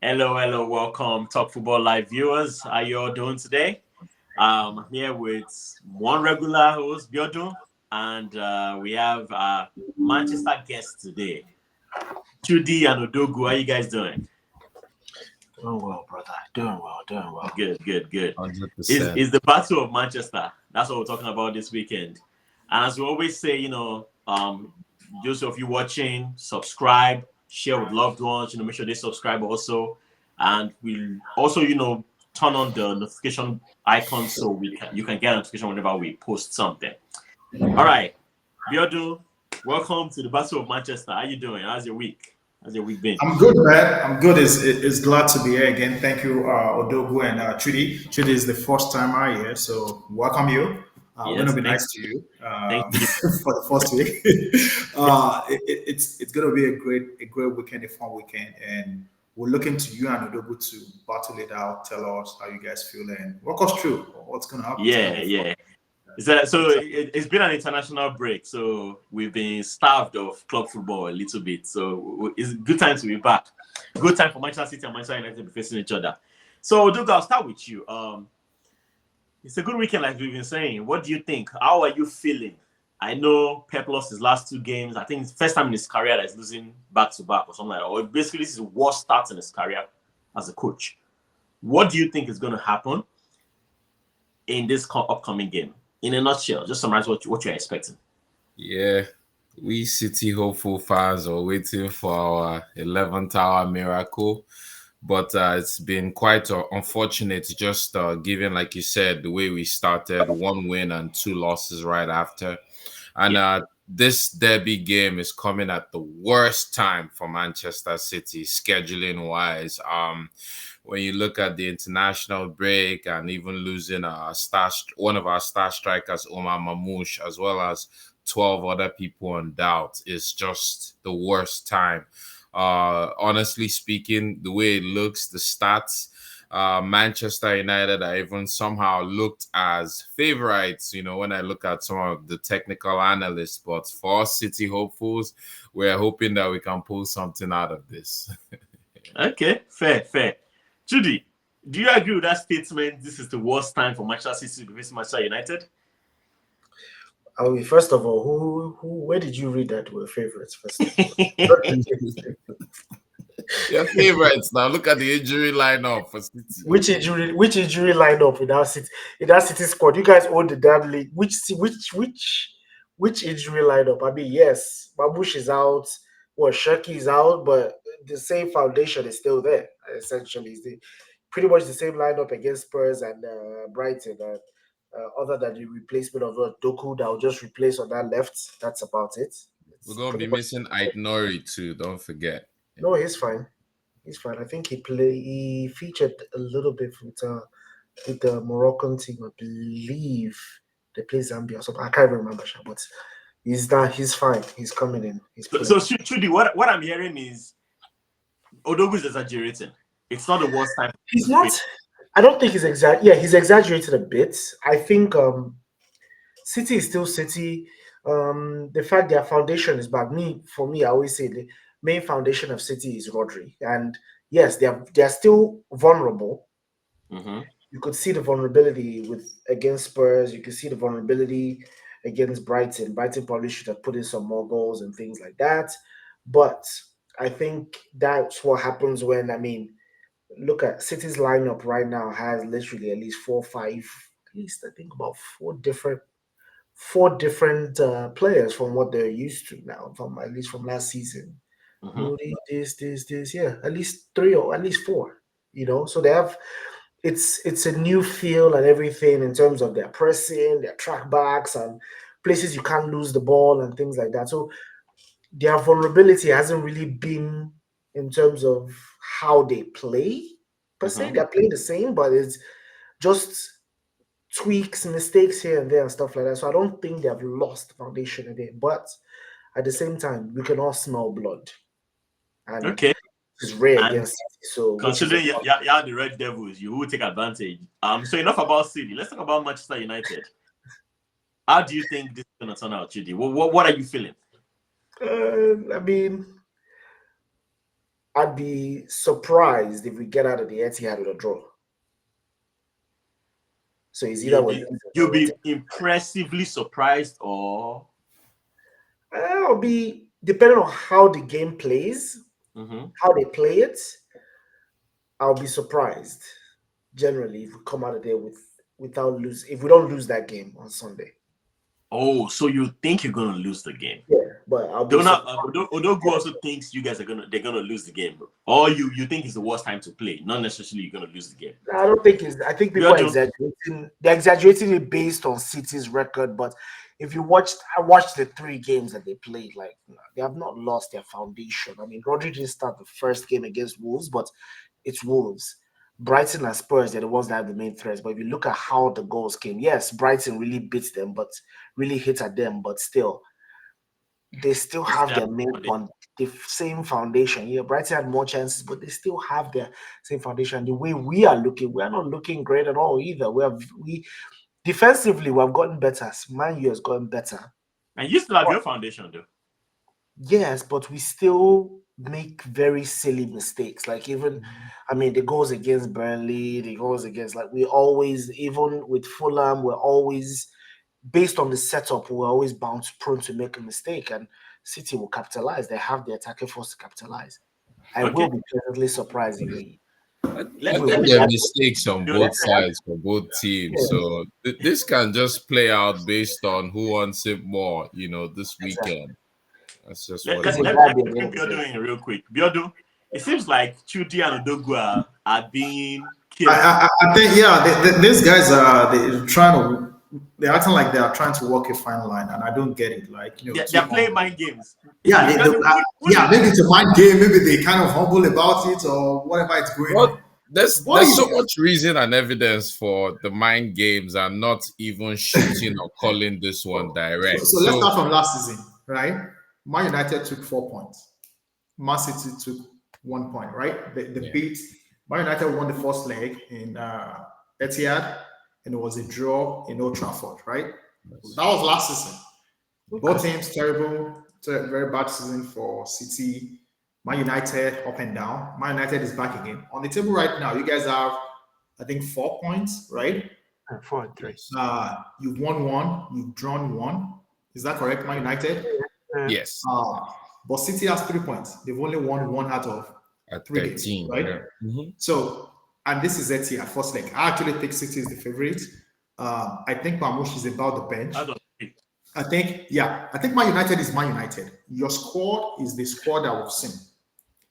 Hello, hello, welcome, Talk Football Live viewers. How you all doing today? I'm here with one regular host, Biodun, and we have Manchester guest today, Chudi and Odogwu. How you guys doing? Doing well, brother. Doing well, doing well. Good, good, good. Is 100%. is the Battle of Manchester? That's what we're talking about this weekend. And as we always say, those of you watching, subscribe, share with loved ones. Make sure they subscribe also, and we also, turn on the notification icon so you can get a notification whenever we post something. All right, Biodun, welcome to the Battle of Manchester. How you doing? How's your week? How's your week been? I'm good, man. I'm good. It's glad to be here again. Thank you, Odogwu and Chudi. Chudi is the first time I here, so welcome you. We're gonna Yes, be thank nice to you thank you. for the first week. It's gonna be a great weekend, a fun weekend, and we're looking to you and Odogwu to battle it out. Tell us how you guys feel and walk us through what's gonna happen. It's gonna Yeah, be fun. yeah. It's been an international break, so we've been starved of club football a little bit. So it's a good time to be back. Good time for Manchester City and Manchester United to be facing each other. So, Duke, I'll start with you. It's a good weekend, like we've been saying. What do you think? How are you feeling? I know Pep lost his last two games. I think it's the first time in his career that he's losing back to back or something like that. Or basically, this is the worst start in his career as a coach. What do you think is going to happen in this upcoming game? In a nutshell, just summarize what you're expecting. Yeah, we City hopeful fans are waiting for our 11th hour miracle. But it's been quite unfortunate, just given, like you said, the way we started, one win and two losses right after. And this derby game is coming at the worst time for Manchester City, scheduling wise. When you look at the international break and even losing one of our star strikers, Omar Mamouche, as well as 12 other people on doubt, is just the worst time. Honestly speaking, the way it looks, the stats, Manchester United are even somehow looked as favorites, when I look at some of the technical analysts. But for us City hopefuls, we're hoping that we can pull something out of this. Okay, fair. Judy, do you agree with that statement? This is the worst time for Manchester City to be facing Manchester United? First of all, where did you read that we're favorites? First of Your favorites now. Look at the injury lineup for City. which injury lined up in that City squad? You guys own the damn league. Which injury lineup? I mean, yes, Babush is out, Shirky is out, but the same foundation is still there. Essentially, it's pretty much the same lineup against Spurs and Brighton. Other than the replacement of Doku that will just replace on that left, that's about it. We're It's going to be pretty much missing Ait Nori too, don't forget. no. He's fine. He's fine. I think he featured a little bit with the Moroccan team. I believe they play Zambia or something. I can't remember, but he's fine. He's coming in. He's playing. So Chudi, what I'm hearing is Odogwu is exaggerating. It's not the worst time. He's not. I don't think he's Yeah, he's exaggerated a bit. I think City is still City. The fact their foundation is back. For me, I always say the main foundation of City is Rodri, and yes, they're still vulnerable. Mm-hmm. You could see the vulnerability against Spurs. You could see the vulnerability against Brighton. Brighton probably should have put in some more goals and things like that. But I think that's what happens when look at City's lineup right now has literally at least at least I think about four different players from what they're used to now, from at least from last season. Mm-hmm. Moody, this, yeah, at least three or at least four. So they have it's a new feel and everything in terms of their pressing, their track backs, and places you can't lose the ball and things like that. So their vulnerability hasn't really been in terms of how they play per se. Mm-hmm. They're playing the same, but it's just tweaks, mistakes here and there, and stuff like that. So I don't think they have lost the foundation again. But at the same time, we can all smell blood, and Okay. it's rare And against City. So considering you're the Red Devils, you will take advantage. So enough about City. Let's talk about Manchester United. How do you think this is going to turn out, Judy? What are you feeling? I mean, I'd be surprised if we get out of the Etihad with a draw. So it's either you'll be impressively surprised, or I'll be, depending on how the game plays, how they play it, I'll be surprised generally if we come out of there without lose, if we don't lose that game on Sunday. Oh, so you think you're gonna lose the game? Yeah, but I'll be Odogwu also thinks you guys they're gonna lose the game, or you think it's the worst time to play, not necessarily you're gonna lose the game. I don't think I think people are exaggerating. They're exaggerating it based on City's record, but if you I watched the 3 games that they played, like they have not lost their foundation. I mean, Rodri didn't start the first game against Wolves, but it's Wolves. Brighton and Spurs, they're the ones that have the main threats. But if you look at how the goals came, yes, Brighton really beat them, but really hit at them, but still, they still have their main the same foundation. Yeah, Brighton had more chances, but they still have their same foundation. The way we are looking, we're not looking great at all either. We defensively, we have gotten better. Man U has gotten better. And you still have your foundation, though. Yes, but we still make very silly mistakes. Like even, I mean, the goals against Burnley, the goals against, like we always, even with Fulham, we're always, based on the setup, we're always prone to make a mistake, and City will capitalize. They have the attacking force to capitalize. I will be pleasantly surprised if we. I think there are mistakes on both sides for both teams. So this can just play out based on who wants it more, this weekend. That's just what let me bring Biodun in real quick. Biodun, it seems like Chudi and Odogwu are being killed. I think, these guys they're acting like they are trying to walk a fine line, and I don't get it. Like, they're playing mind games. Maybe it's a mind game. Maybe they kind of humble about it or whatever it's going on. There's so much reason and evidence for the mind games and not even shooting or calling this one direct. So let's start from last season, right? Man United took 4 points. Man City took 1 point, right? They beat Man United, won the first leg in Etihad, and it was a draw in Old Trafford, right? Yes. That was last season. Both teams terrible, very bad season for City. Man United up and down. Man United is back again. On the table right now, you guys have, I think, 4 points, right? 4 and 3. You've won 1, you've drawn 1. Is that correct, Man United? Yes. But City has 3 points. They've only won 1 out of 3 games, right? Yeah. Mm-hmm. So, and this is Etihad first leg. I actually think City is the favorite. I think Marmoush is about the bench. I think Man United is Man United. Your squad is the squad that we've seen.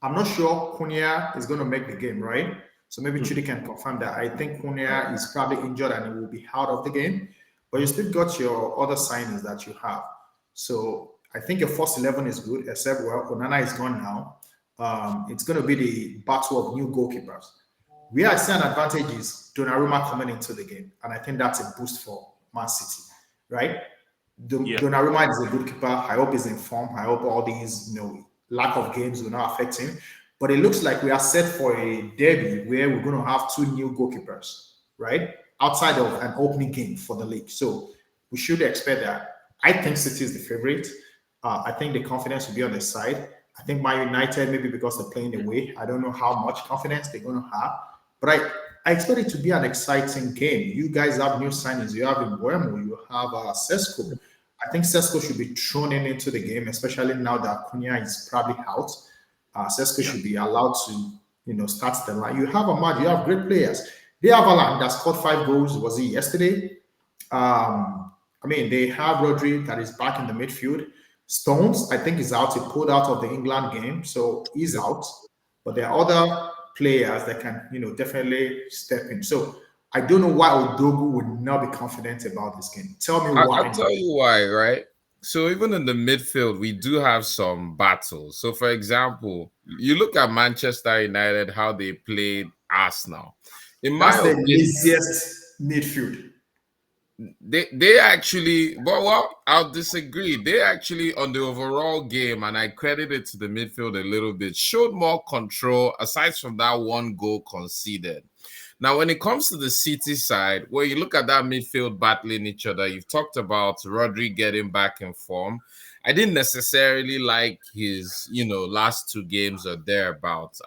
I'm not sure Cunha is going to make the game, right? So maybe Chudi can confirm that. I think Cunha is probably injured and he will be out of the game. But you still got your other signings that you have. So I think your first 11 is good, except Onana is gone now. It's going to be the battle of new goalkeepers. Where I see an advantage is Donnarumma coming into the game, and I think that's a boost for Man City, right? Donnarumma is a good keeper. I hope he's in form. I hope all these, lack of games will not affect him. But it looks like we are set for a derby where we're going to have 2 new goalkeepers, right? Outside of an opening game for the league. So we should expect that. I think City is the favorite. I think the confidence will be on their side. I think Man United, maybe because they're playing away, I don't know how much confidence they're going to have. But I expect it to be an exciting game. You guys have new signings. You have Mbeumo, you have Sesko. I think Sesko should be thrown into the game, especially now that Cunha is probably out. Sesko should be allowed to, start the line. You have Ahmad, you have great players. They have Alan that scored 5 goals, was he yesterday? They have Rodri that is back in the midfield. Stones, I think, is out. He pulled out of the England game, so he's out. But there are other players that can, definitely step in. So I don't know why Odogwu would not be confident about this game. Tell me why. I'll tell you why, right? So even in the midfield, we do have some battles. So for example, you look at Manchester United, how they played Arsenal. That's the easiest midfield. They actually, well, I'll disagree. They actually, on the overall game, and I credit it to the midfield a little bit, showed more control aside from that 1 goal conceded. Now, when it comes to the City side, where you look at that midfield battling each other, you've talked about Rodri getting back in form. I didn't necessarily like his, last two games or thereabouts.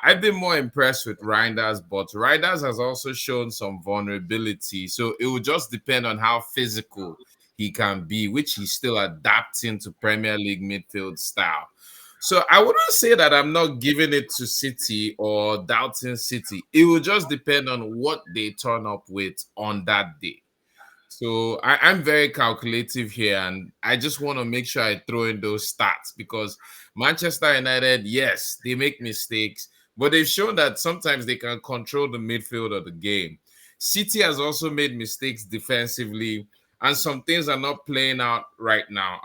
I've been more impressed with Reinders, but Reinders has also shown some vulnerability. So it will just depend on how physical he can be, which he's still adapting to Premier League midfield style. So I wouldn't say that I'm not giving it to City or doubting City. It will just depend on what they turn up with on that day. So I'm very calculative here, and I just want to make sure I throw in those stats because Manchester United, yes, they make mistakes, but they've shown that sometimes they can control the midfield of the game. City has also made mistakes defensively, and some things are not playing out right now.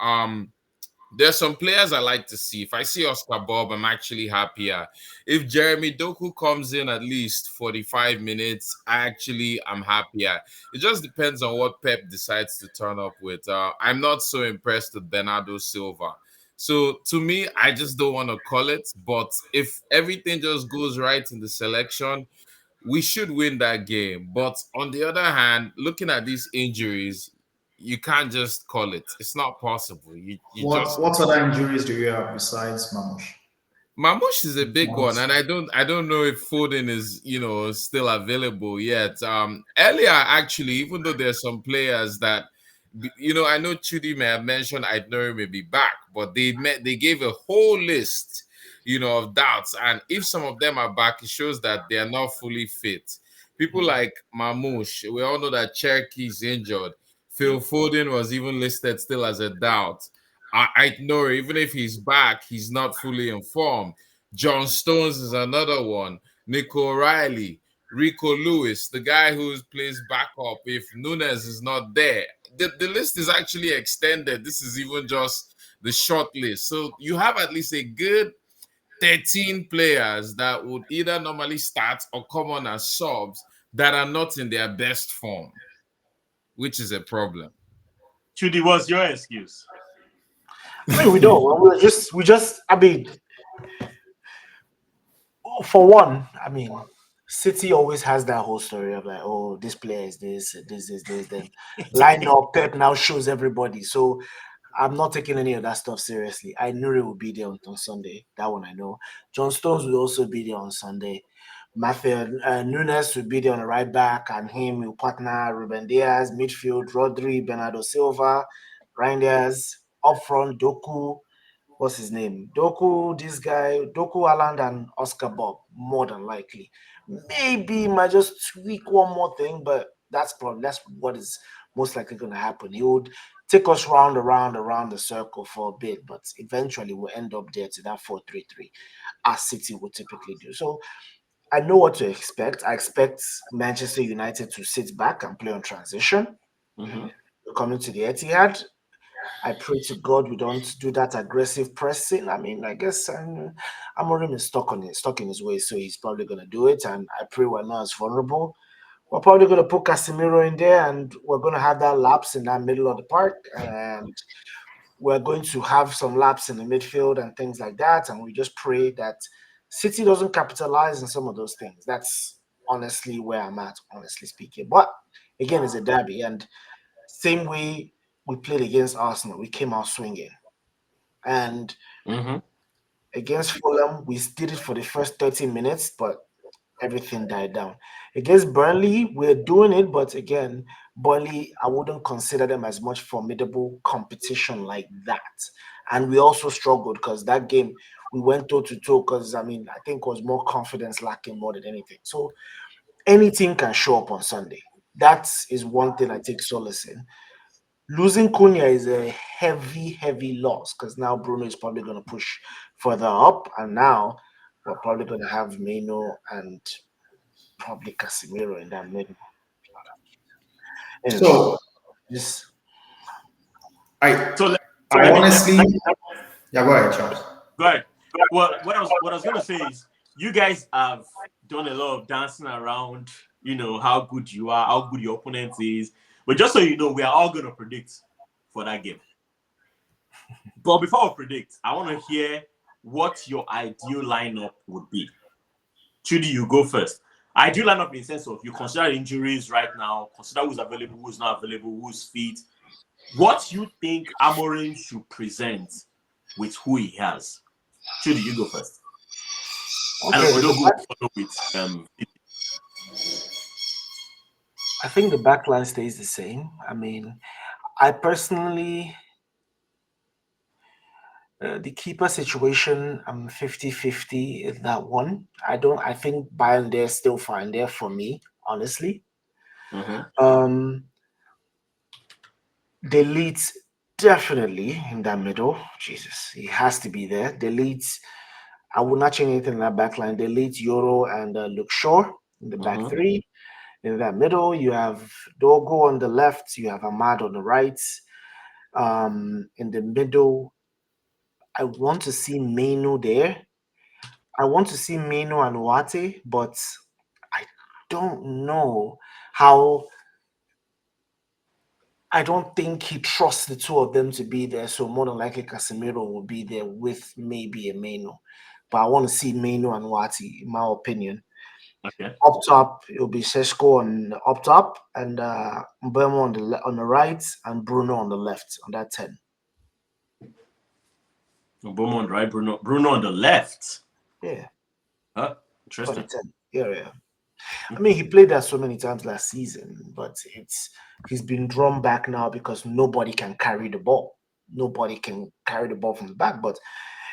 There's some players I like to see. If I see Oscar Bob, I'm actually happier. If Jeremy Doku comes in at least 45 minutes, I'm happier. It just depends on what Pep decides to turn up with. I'm not so impressed with Bernardo Silva. So to me, I just don't want to call it. But if everything just goes right in the selection, we should win that game. But on the other hand, looking at these injuries, you can't just call it. It's not possible. What other injuries do you have besides Mamush? Mamush is a big one, and I don't know if Foden is still available yet. Earlier actually, even though there's some players that I know Chudi may have mentioned Aidnori may be back, but they gave a whole list of doubts, and if some of them are back, it shows that they are not fully fit. People like Mamush, we all know that Cherky is injured. Phil Foden was even listed still as a doubt. I know even if he's back, he's not fully informed. John Stones is another one. Nico O'Reilly, Rico Lewis, the guy who plays backup if Nunes is not there. The list is actually extended. This is even just the short list. So you have at least a good 13 players that would either normally start or come on as subs that are not in their best form, which is a problem. Chudi, what's your excuse? I mean, we don't. I mean, for one, I mean, City always has that whole story of like, oh, this player is this. Then line up, Pep now shows everybody. So I'm not taking any of that stuff seriously. I knew it would be there on Sunday. That one I know. John Stones will also be there on Sunday. Matthew Nunes will be there on the right back, and him will partner Ruben Diaz, midfield, Rodri, Bernardo Silva, Reinders, up front, Doku. What's his name? Doku, this guy, Doku Aland and Oscar Bob, more than likely. Maybe might just tweak one more thing, but that's what is most likely going to happen. He would take us around the circle for a bit, but eventually we'll end up there to that 4-3-3, as City would typically do. So I know what to expect. I expect Manchester United to sit back and play on transition. Mm-hmm. We're coming to the Etihad. I pray to God we don't do that aggressive pressing. I mean, I guess Amorim is stuck in his way, so he's probably going to do it. And I pray we're not as vulnerable. We're probably going to put Casemiro in there, and we're going to have that lapse in that middle of the park, and we're going to have some laps in the midfield and things like that. And we just pray that City doesn't capitalize on some of those things. That's honestly where I'm at, honestly speaking. But again, it's a derby, and same way we played against Arsenal, we came out swinging. And against Fulham, we did it for the first 30 minutes, but everything died down. Against Burnley, we're doing it, but again, Burnley, I wouldn't consider them as much formidable competition like that. And we also struggled because that game, we went toe-to-toe because, I think it was more confidence lacking more than anything. So anything can show up on Sunday. That is one thing I take solace in. Losing Cunha is a heavy, heavy loss because now Bruno is probably going to push further up, and now we're probably going to have Meno and probably Casemiro in that middle. Anyway, So, I honestly, yeah, go ahead, Charles. Go ahead. Well, what I was going to say is, you guys have done a lot of dancing around, how good you are, how good your opponent is. But just so you know, we are all going to predict for that game. But before we predict, I want to hear what your ideal lineup would be. Chudi, you go first. Ideal lineup in the sense of you consider injuries right now, consider who's available, who's not available, who's fit. What you think Amorim should present with who he has? Chudi, you go first. Okay, and Odogwu follow with I think the backline stays the same. I mean, I personally, the keeper situation, I'm 50-50 in that one. I think Bayern they're still fine there for me, honestly. The leads definitely in that middle. Jesus, he has to be there. The leads, I will not change anything in that back line. The leads Euro and Luke Shaw in the back three. In that middle, you have Dogo on the left, you have Ahmad on the right. In the middle, I want to see Meno there. I want to see Meno and Wate, but I don't know how. I don't think he trusts the two of them to be there, so more than likely Casemiro will be there with maybe a Meno. But I want to see Meno and Wati, in my opinion. Okay. Up top, it'll be Sesko on up top and Mbemo on the right and Bruno on the left on that 10. Mbemo on the right, Bruno on the left. Yeah. Huh? Interesting. Yeah. I mean, he played that so many times last season, but he's been drawn back now because nobody can carry the ball. Nobody can carry the ball from the back. But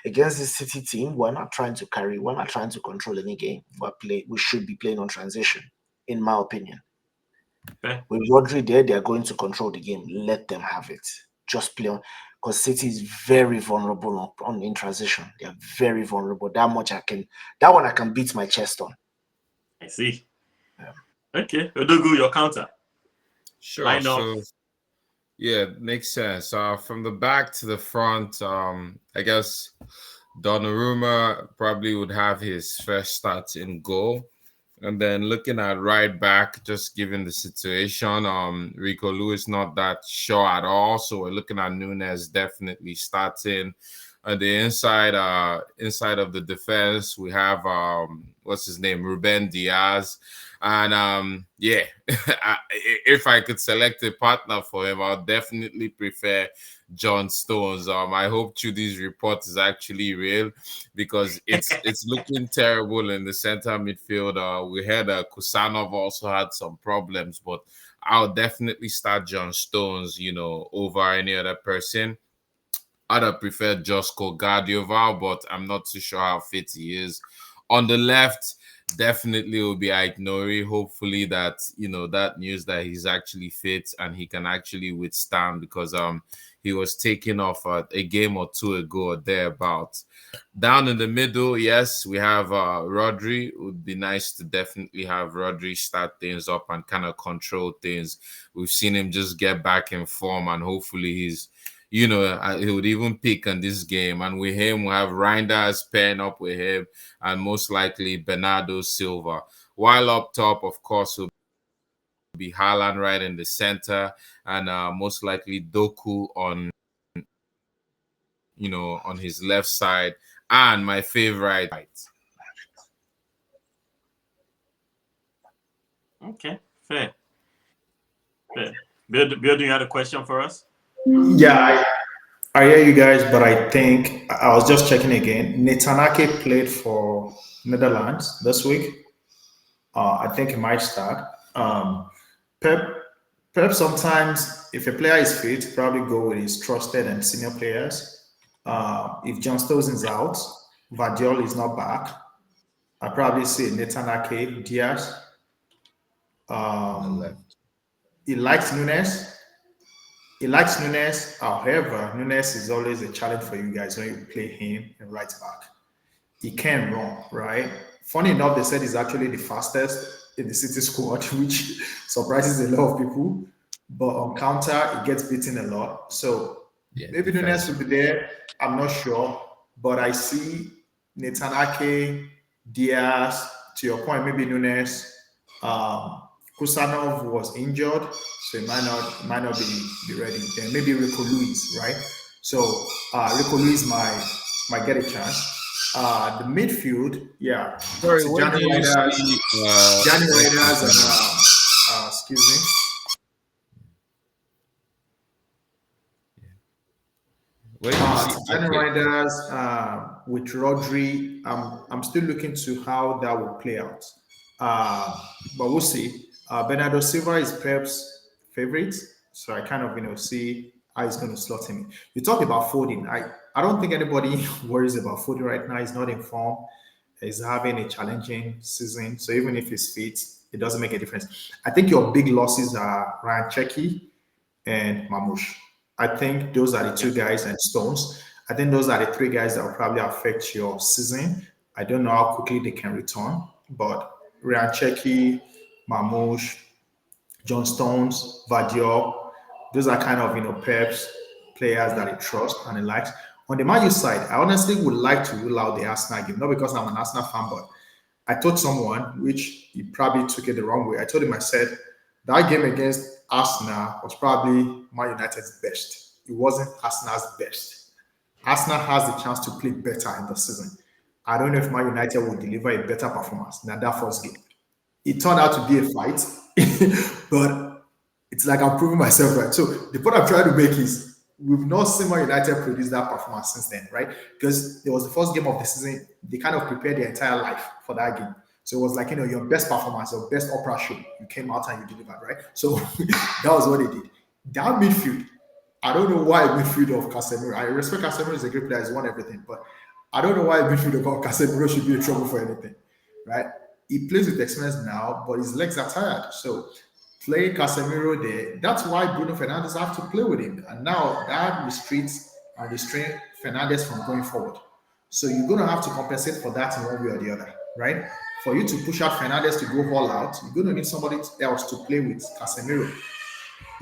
against the City team, we're not trying to control any game. We should be playing on transition, in my opinion. Okay. With Rodri there, they're going to control the game. Let them have it. Just play on, because City is very vulnerable on in transition. They're very vulnerable. That one I can beat my chest on. I see. Yeah. Okay, Odogwu, your counter. Sure. Line up. So, yeah, makes sense. From the back to the front, I guess Donnarumma probably would have his first start in goal. And then looking at right back, just given the situation, Rico Lewis not that sure at all. So we're looking at Nunes definitely starting. On the inside of the defense, we have what's his name, Ruben Diaz. And yeah, if I could select a partner for him, I'll definitely prefer John Stones. I hope Chudi's report is actually real, because it's looking terrible in the center midfield. We heard Kusanov also had some problems, but I'll definitely start John Stones, over any other person. I'd have preferred Josko Gardioval, but I'm not too sure how fit he is. On the left, definitely will be Aït-Nouri. Hopefully that, that news that he's actually fit and he can actually withstand, because he was taken off a game or two ago or thereabouts. Down in the middle, yes, we have Rodri. It would be nice to definitely have Rodri start things up and kind of control things. We've seen him just get back in form, and hopefully he's he would even pick on this game. And with him, we have Reinders pairing up with him, and most likely Bernardo Silva. While up top, of course, will be Haaland right in the center, and most likely Doku on his left side, and my favorite right. Okay, fair. Biodun, you had a question for us? Yeah, I hear you guys, but I think I was just checking again. Netanyahu played for Netherlands this week. I think he might start. Pep sometimes, if a player is fit, probably go with his trusted and senior players. If John Stones is out, Vardiol is not back, I probably say Netanyahu, Diaz. He likes Nunes. However, Nunes is always a challenge for you guys when you play him in right back. He can run, right? Funny enough, they said he's actually the fastest in the City squad, which surprises a lot of people. But on counter, he gets beaten a lot. So maybe Nunes will be there. I'm not sure. But I see Netanyahu, Diaz, to your point, maybe Nunes. Kusanov was injured, so he might not be ready. Then maybe Rico Lewis, right? So Rico Lewis might get a chance. The midfield, yeah. Sorry, so Johnny Raiders and excuse me. Where do you see Tijani Ake? Riders with Rodri, I'm still looking to how that will play out. But we'll see. Bernardo Silva is Pep's favorite, so I kind of see how he's going to slot him in. You talk about Foden. I don't think anybody worries about Foden right now. He's not in form. He's having a challenging season, so even if he's fit, it doesn't make a difference. I think your big losses are Ryan Cherki and Mamouche. I think those are the two guys and Stones. I think those are the three guys that will probably affect your season. I don't know how quickly they can return, but Ryan Cherki, Mamouche, John Stones, Vadior, those are kind of Pep's players that he trusts and he likes. On the Man U side, I honestly would like to rule out the Arsenal game, not because I'm an Arsenal fan, but I told someone, which he probably took it the wrong way. I told him, I said, that game against Arsenal was probably Man United's best. It wasn't Arsenal's best. Arsenal has the chance to play better in the season. I don't know if Man United will deliver a better performance than that first game. It turned out to be a fight, but it's like I'm proving myself right. So the point I'm trying to make is we've not seen Man United produce that performance since then, right? Because it was the first game of the season. They kind of prepared their entire life for that game. So it was like, your best performance, your best opera show. You came out and you delivered, right? So that was what they did. That midfield, I don't know why midfield of Casemiro. I respect Casemiro, is a great player, he's won everything, but I don't know why midfield of Casemiro should be in trouble for anything, right? He plays with experience now, but his legs are tired. So play Casemiro there. That's why Bruno Fernandes have to play with him. And now that restricts and restrain Fernandes from going forward. So you're going to have to compensate for that in one way or the other, right? For you to push out Fernandes to go all out, you're going to need somebody else to play with Casemiro.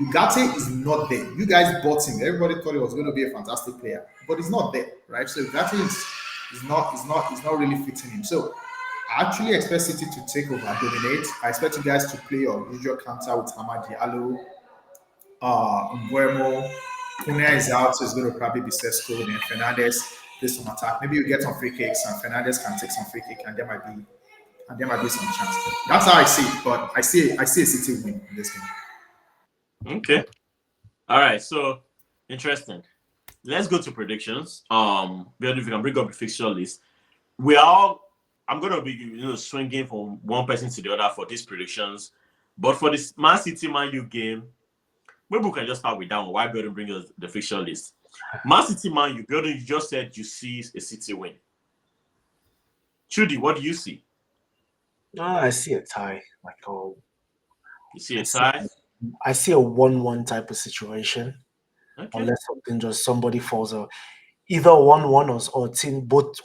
Ugarte is not there. You guys bought him. Everybody thought he was going to be a fantastic player, but he's not there, right? So Ugarte is not really fitting him. So I actually expect City to take over, dominate. I expect you guys to play your usual counter with Amad Diallo, Mbuemo. Cunha is out, so it's going to probably be Sesko, then Fernandes plays some attack. Maybe you get some free kicks and Fernandes can take some free kick, and there might be some chance. That's how I see it, but I see a City win in this game. Okay. All right. So interesting. Let's go to predictions. Biodun, if you can bring up the fixture list. I'm gonna be swinging from one person to the other for these predictions. But for this Man City Man U game, maybe we can just start with that one. Why Biodun bring us the fixture list? Man City Man U, Biodun, you just said you see a City win. Chudi, what do you see? I see a tie. You see a tie? I see a 1-1 type of situation. Okay. Unless somebody falls out. Either 1-1 or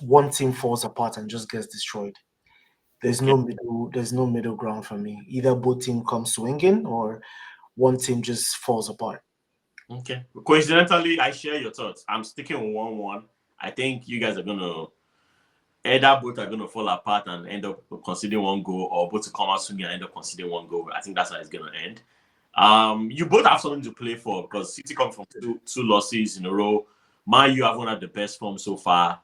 one team falls apart and just gets destroyed. There's no middle ground for me. Either both team comes swinging or one team just falls apart. Okay. Coincidentally, I share your thoughts. I'm sticking with 1-1. I think you guys are gonna both are gonna fall apart and end up conceding one goal, or both to come out swinging and end up conceding one goal. I think that's how it's gonna end. You both have something to play for because City come from two losses in a row. Man U haven't had the best form so far.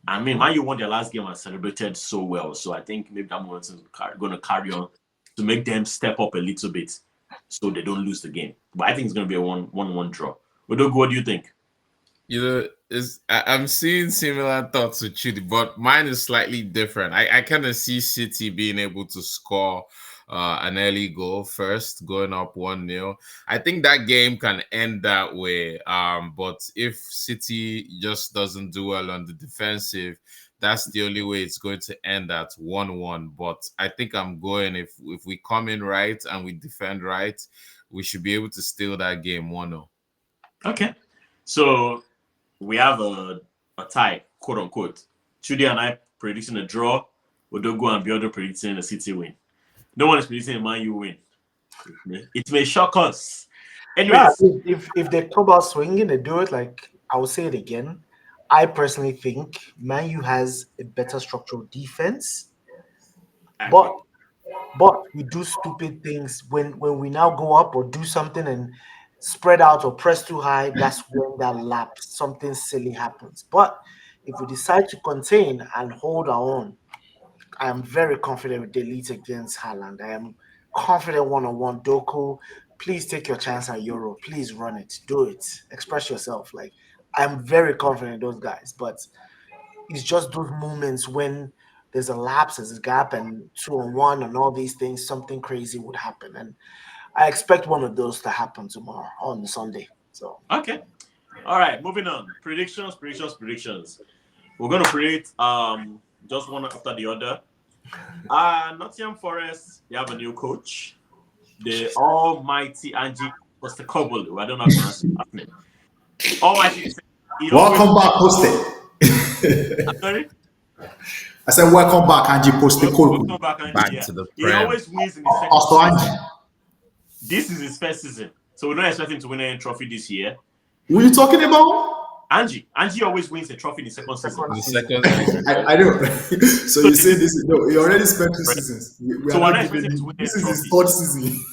I mean, Man U won their last game and celebrated so well. So I think maybe that momentum is going to carry on to make them step up a little bit so they don't lose the game. But I think it's going to be a 1-1 draw. Odogwu, what do you think? I'm seeing similar thoughts with Chudi, but mine is slightly different. I kind of see City being able to score an early goal first, going up 1-0. I think that game can end that way. But if City just doesn't do well on the defensive, that's the only way it's going to end at 1-1. But I think I'm going, if we come in right and we defend right, we should be able to steal that game 1-0. Okay. So we have a tie, quote unquote. Chudi and I predicting a draw. Odogwu and Biodun predicting a City win. No one is predicting a Man U win. It may shock us. Anyways, if they come out swinging, they do it. I will say it again. I personally think Man U has a better structural defense, but we do stupid things when we now go up or do something and spread out or press too high. That's when that lapse, something silly happens. But if we decide to contain and hold our own, I am very confident with the elite against Haaland. I am confident 1-on-1. Doku, please take your chance at Euro. Please run it. Do it. Express yourself. I'm very confident in those guys, but it's just those moments when there's a lapse, there's a gap, and 2-on-1 and all these things, something crazy would happen. And I expect one of those to happen tomorrow on Sunday. So okay. All right, moving on. Predictions. We're gonna predict just one after the other. Nottingham Forest, they have a new coach. The almighty Angie Postecoglou. I don't know how to pronounce his last name. Almighty. Welcome back, Poste. I'm sorry? I said, welcome back, Angie Postecoglou. Welcome back, Angie. Back Yeah. to the He Prem. always wins in the second Pastor season. Angie. This is his first season. So we don't expect him to win any trophy this year. Who are you talking about? Angie always wins a trophy in the second season. The second season. I know. So you say this? No, he already spent 2 seasons. We So are we're not not giving expecting him. to win This a is his trophy. 3rd season.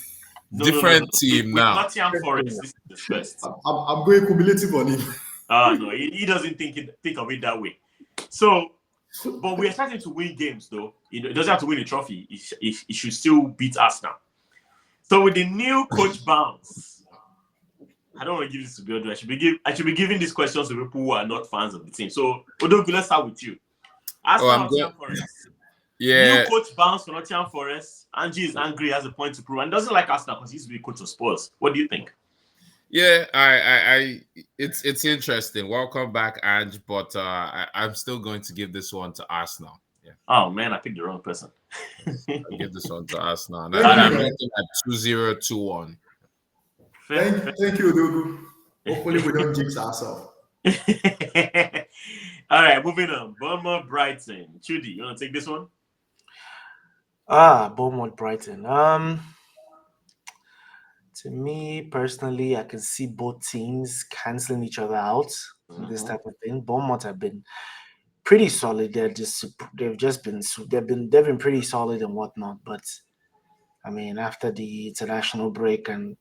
Different team With now. Nottingham Forest, this is his first. I'm going cumulative on him. No, he doesn't think of it that way. So, but we're starting to win games, though. He doesn't have to win a trophy. He should still beat Arsenal. So with the new coach bounce, I don't want to give this to Biodun. I should be giving these questions to people who are not fans of the team. So, Odogwu, let's start with you. Arsenal, Nottingham Forest. Yeah. New coach bounce for Nottingham Forest. Angie is angry, has a point to prove, and doesn't like Arsenal because he used to be coach of Spurs. What do you think? Yeah, it's interesting. Welcome back, Ange, but I'm still going to give this one to Arsenal. Yeah. Oh man, I picked the wrong person. I'll give this one to Arsenal. I'm looking at 2-0-2-1. Thank you, Odogwu. Hopefully we don't jinx ourselves. All right, moving on. Bournemouth, Brighton. Chudi, you want to take this one? Bournemouth, Brighton. To me personally, I can see both teams canceling each other out. This type of thing. Bournemouth have been pretty solid. They've been pretty solid and whatnot. But I mean, after the international break and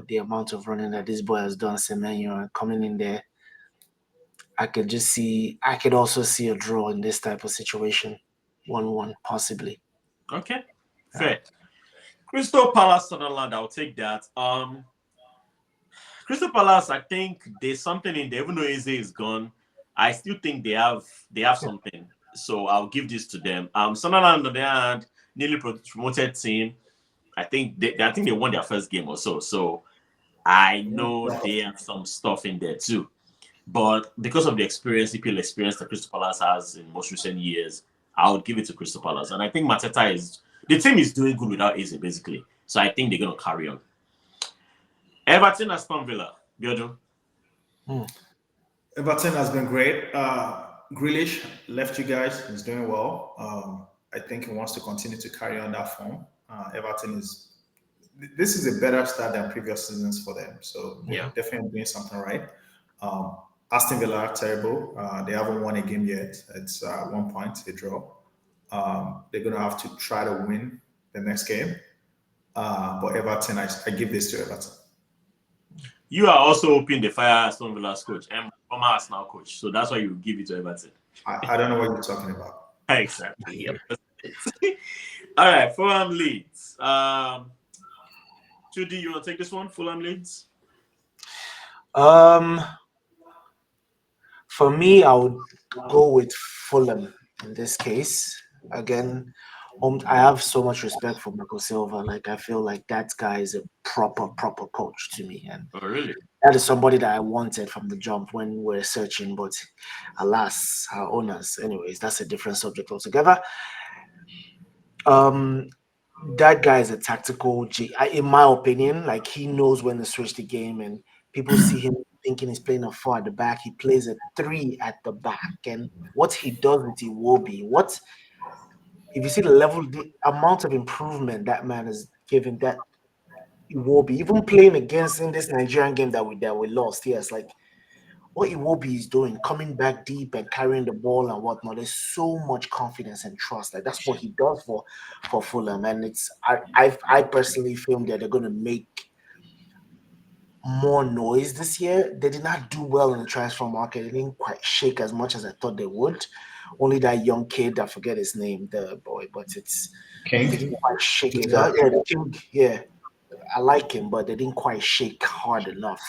the amount of running that this boy has done, Semenyo coming in there, I could also see a draw in this type of situation, 1-1 possibly. Okay, fair. Crystal Palace, Sunderland, I'll take that. Crystal Palace, I think there's something in there. Even though Eze is gone, I still think they have something. So I'll give this to them. Sunderland, on the other hand, newly promoted team. I think they won their first game or so. So I know they have some stuff in there too. But because of the EPL experience that Crystal Palace has in most recent years, I would give it to Crystal Palace. And I think the team is doing good without Eze, basically. So I think they're going to carry on. Everton, Aston Villa. Biodun. Everton has been great. Grealish left you guys. He's doing well. I think he wants to continue to carry on that form. Everton this is a better start than previous seasons for them. So they're definitely doing something right. Aston Villa, terrible. They haven't won a game yet. It's 1 point, a draw. They're going to have to try to win the next game. But Everton, I give this to Everton. You are also hoping the fire Aston Villa's coach and former Arsenal coach. So that's why you give it to Everton. I don't know what you're talking about. Exactly. Yep. All right, Fulham Leeds. Chudi, you want to take this one? Fulham Leeds? For me, I would go with Fulham in this case. Again, I have so much respect for Marco Silva. Like, I feel like that guy is a proper coach to me. And oh, really? That is somebody that I wanted from the jump when we were searching. But alas, our owners. Anyways, that's a different subject altogether. That guy is a tactical G. In my opinion, like, he knows when to switch the game, and people see him thinking he's playing a 4 at the back. He plays a 3 at the back, and what he does with Iwobi, if you see the amount of improvement that man has given that Iwobi, even playing against in this Nigerian game that we lost, yes, like what Iwobi is doing, coming back deep and carrying the ball and whatnot, there's so much confidence and trust. Like, that's what he does for Fulham. And I personally feel that they're going to make more noise this year. They did not do well in the transfer market. They didn't quite shake as much as I thought they would. Only that young kid, I forget his name, the boy, but they didn't quite shake it. Yeah, I like him, but they didn't quite shake hard enough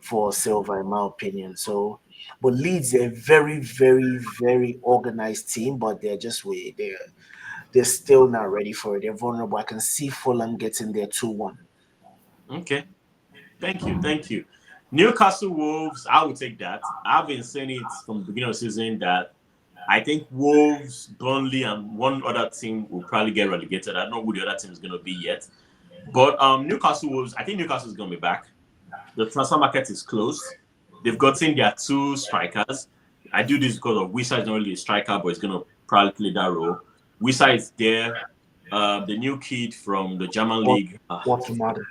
for Silva, in my opinion. So, but Leeds, they're a very, very, very organized team, but they're just way they're still not ready for it. They're vulnerable. I can see Fulham getting there 2-1. Okay. Thank you. Newcastle Wolves, I would take that. I've been saying it from the beginning of the season that I think Wolves, Burnley, and one other team will probably get relegated. I don't know who the other team is going to be yet. But Newcastle Wolves, I think Newcastle is going to be back. The transfer market is closed. They've gotten their 2 strikers. I do this because of Wisa is not really a striker, but he's going to probably play that role. Wisa is there. The new kid from the German league. Watemade.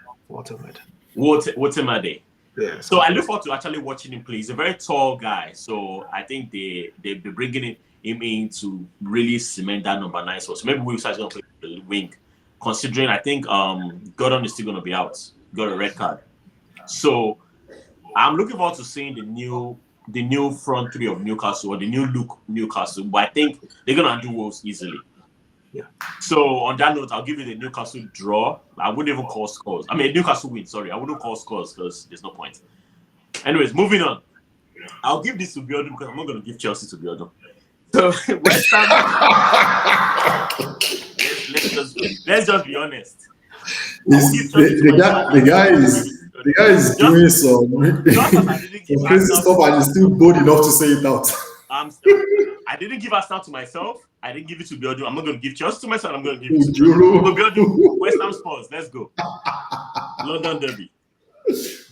Yeah. So I look forward to actually watching him play. He's a very tall guy. So I think they're bringing him in to really cement that number 9 spot. So maybe Wisa is going to play the wing. Considering I think Gordon is still going to be out. Got a red card. So I'm looking forward to seeing the new front three of Newcastle or the new look Newcastle. But I think they're going to do Wolves easily. Yeah. So on that note, I'll give you the Newcastle draw. I wouldn't even call scores. I mean, Newcastle win. Sorry, I wouldn't call scores because there's no point. Anyways, moving on. I'll give this to Biodun because I'm not going to give Chelsea to Biodun. So West Ham. let's just be honest. The guy is doing some crazy stuff and he's still bold enough to say it out. I didn't give Arsenal to myself. I didn't give it to Biodun. I'm not going to give Chelsea to myself. I'm going to give it to Biodun. West Ham Spurs. Let's go. London Derby.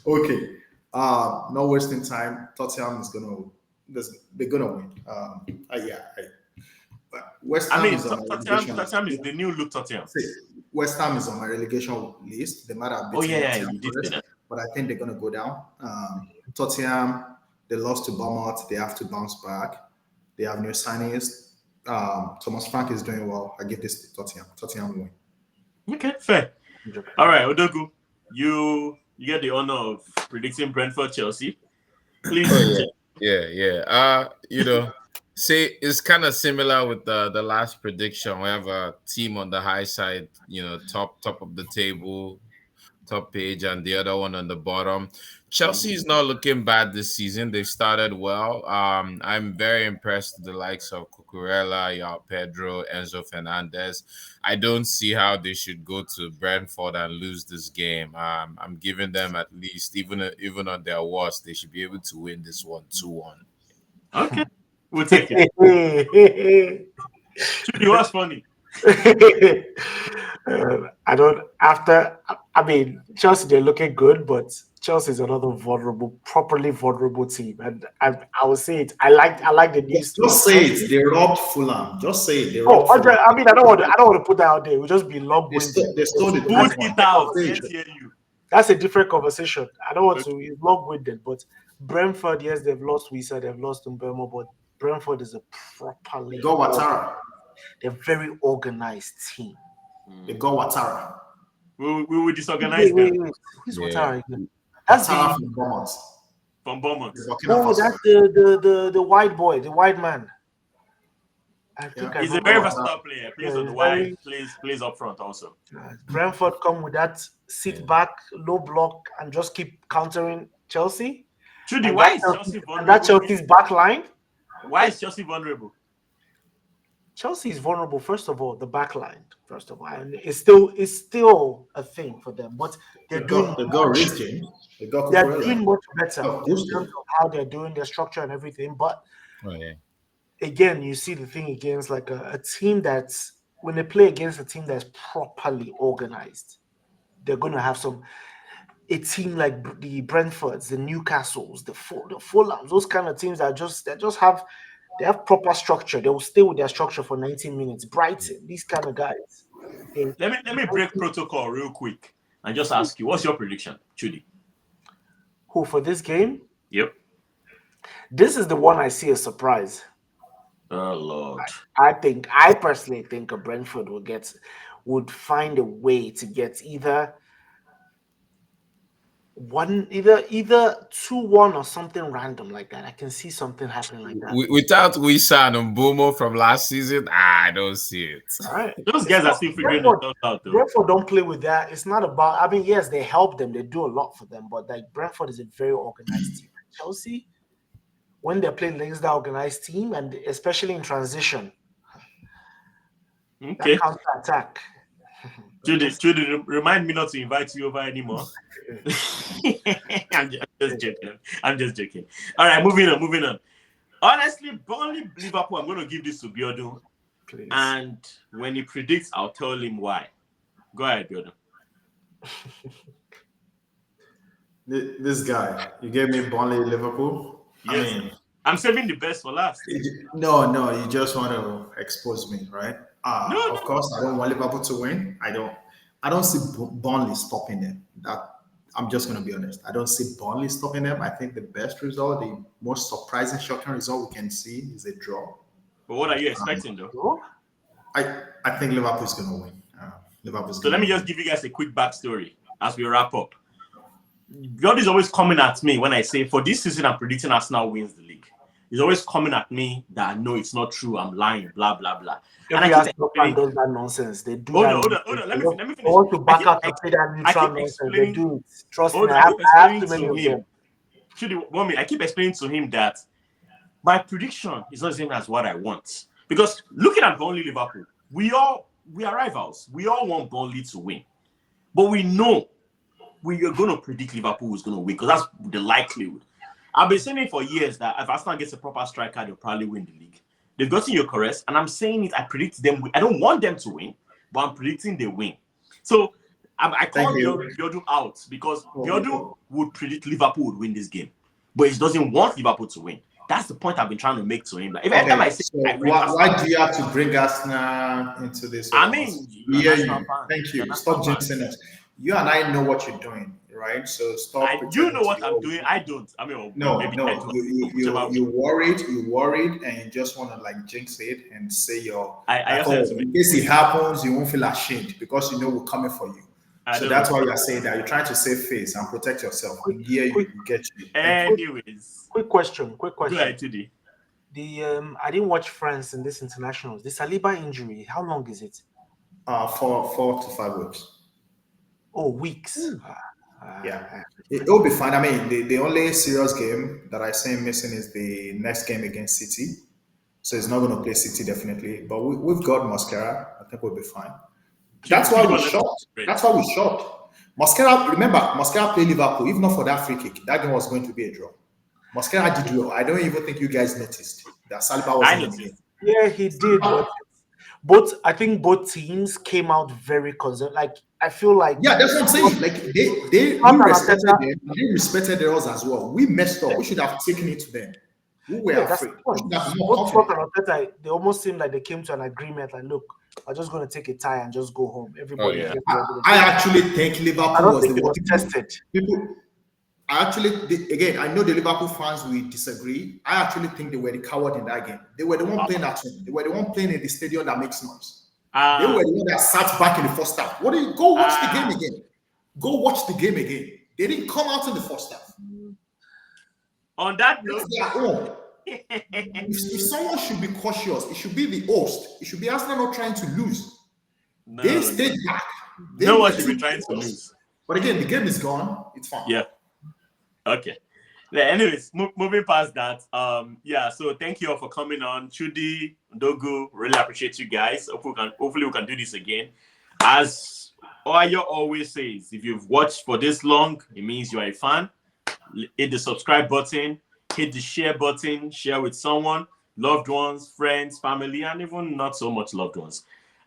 Okay. Not wasting time. Tottenham is they're gonna win. West Ham is on Tottenham is the new look Tottenham. West Ham is on my relegation list. They might have beaten you did say that. But I think they're gonna go down. Tottenham, they lost to Bournemouth. They have to bounce back. They have new signings. Thomas Frank is doing well. I give this to Tottenham. Tottenham win. Okay, fair. All right, Odogwu, you get the honor of predicting Brentford Chelsea. Please. Yeah. Say it's kind of similar with the last prediction. We have a team on the high side, top of the table, top page, and the other one on the bottom. Chelsea is not looking bad this season. They started well. I'm very impressed with the likes of Cucurella, Pedro, Enzo Fernandez. I don't see how they should go to Brentford and lose this game. I'm giving them at least, even on their worst, they should be able to win this one 2-1. Okay. We'll take it. Chudi, what's funny? Chelsea, they're looking good, but Chelsea is another properly vulnerable team. And I will say it. I like the news. Just say it. They robbed Fulham. Just say it. They robbed Fulham. I don't want to put that out there. We'll just be long-winded. They stole it. That's a different conversation. I don't want to. It's long-winded, but Brentford, yes, they've lost Wisa, they've lost Mbemo, but Brentford is a properly. They got Ouattara. They're a very organized team. They got Ouattara. We will disorganize them. Who's Ouattara again? That's from Bournemouth. From Bournemouth. Oh, that's the white boy, the white man. He's a very versatile player. Plays on the wide, plays up front also. Brentford come with that sit back, low block, and just keep countering Chelsea. Chudi, why is Chelsea vulnerable? And that Chelsea's back line. Why is Chelsea vulnerable? Chelsea is vulnerable. First of all, the back line. First of all, and it's still a thing for them. But they're doing much better in terms of how they're doing their structure and everything. But again, you see the thing against like a team that's when they play against a team that's properly organized, they're going to have a team like the Brentfords, the Newcastles, the Fulhams, those kind of teams that they have proper structure. They will stay with their structure for 19 minutes. Brighton, these kind of guys. Let me break protocol real quick and just ask you, what's your prediction, Chudi? Who for this game? Yep. This is the one I see a surprise. Oh Lord. I personally think a Brentford would find a way to get either either 2-1 or something random like that. I can see something happening like that. Without Wisa and Mbomo from last season, I don't see it. All right. Those guys are still figuring themselves out, though. Brentford don't play with that. It's not about. I mean, yes, they help them. They do a lot for them, but like Brentford is a very organized team. Chelsea, when they're playing against that organized team, and especially in transition, okay, that counter attack. Chudi, remind me not to invite you over anymore. I'm just joking. All right, moving on. Honestly, Burnley Liverpool, I'm going to give this to Biodun. Please. And when he predicts, I'll tell him why. Go ahead, Biodun. This guy, you gave me Burnley Liverpool. Yes. I mean, I'm saving the best for last. No, you just want to expose me, right? No. Of course, I don't want Liverpool to win. I don't see Burnley stopping them. That I'm just going to be honest. I don't see Burnley stopping them. I think the best result, the most surprising, shocking result we can see is a draw. But what are you expecting, though? I think Liverpool is going to win. So let me just give you guys a quick backstory as we wrap up. God is always coming at me when I say, for this season, I'm predicting Arsenal wins the league. He's always coming at me that, no, it's not true. I'm lying, blah, blah, blah. And I keep does that nonsense. They do Hold on. Let me finish. They want to back out and say that neutral nonsense. They do it. Trust me. I have too many of them. I keep explaining to him that my prediction is not the same as what I want. Because looking at Burnley Liverpool, we are rivals. We all want Burnley to win. But we know we are going to predict Liverpool is going to win because that's the likelihood. I've been saying it for years that if Arsenal gets a proper striker, they'll probably win the league. They've gotten your correct, and I'm saying it. I predict them. I don't want them to win, but I'm predicting they win. So I call Biodun out because Biodun would predict Liverpool would win this game, but he doesn't want Liverpool to win. That's the point I've been trying to make to him. Like, if every time I say, why do you have to bring Arsenal into this? I mean, thank you. Stop jinxing us. You and I know what you're doing, right? So stop. You know what I'm doing. I don't. I mean, no. You worried, and you just want to like jinx it and say in case it happens, you won't feel ashamed because you know we're coming for you. So that's why you're saying that you're trying to save face and protect yourself. We get you. Anyways, quick question. Go ahead, Chudi. I didn't watch France in this internationals. The Saliba injury, how long is it? 4 to 5 weeks. Oh, weeks. Yeah, it'll be fine. I mean, the only serious game that I see him missing is the next game against City. So he's not going to play City definitely. But we've got Mascara. I think we'll be fine. That's why we shot. Mascara played Liverpool. If not for that free kick, that game was going to be a draw. Mascara did well. I don't even think you guys noticed that Saliba was in the game. Yeah, he did. But I think both teams came out very concerned. Like, I feel like that's what I'm saying. Like they respected theirs as well. We messed up. We should have taken it to them. We were afraid. They almost seemed like they came to an agreement. Like, look, I'm just going to take a tie and just go home. Everybody. I actually think Liverpool was tested. I know the Liverpool fans will disagree. I actually think they were the coward in that game. They were the one playing at home. They were the one playing in the stadium that makes noise. They were the one that sat back in the first half. Go watch the game again. Go watch the game again. They didn't come out in the first half. On that note, if someone should be cautious, it should be the host. It should be Arsenal not trying to lose. They stayed back. No one should be trying to lose. But again, the game is gone. It's fine. Yeah. Okay. Anyways, moving past that, so thank you all for coming on. Chudi, Odogwu, really appreciate you guys. Hopefully we can do this again. As Oyo always says, if you've watched for this long, it means you are a fan. Hit the subscribe button, hit the share button, share with someone, loved ones, friends, family, and even not so much loved ones.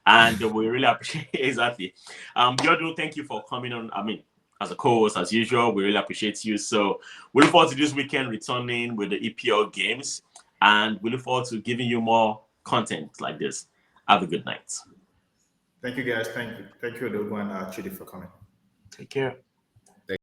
And we really appreciate it. Exactly. Biodun, thank you for coming on. I mean, as a co-host, as usual, we really appreciate you. So we look forward to this weekend returning with the EPL games, and we look forward to giving you more content like this. Have a good night. Thank you, guys. Thank you, Odogwu and Chudi, for coming. Take care.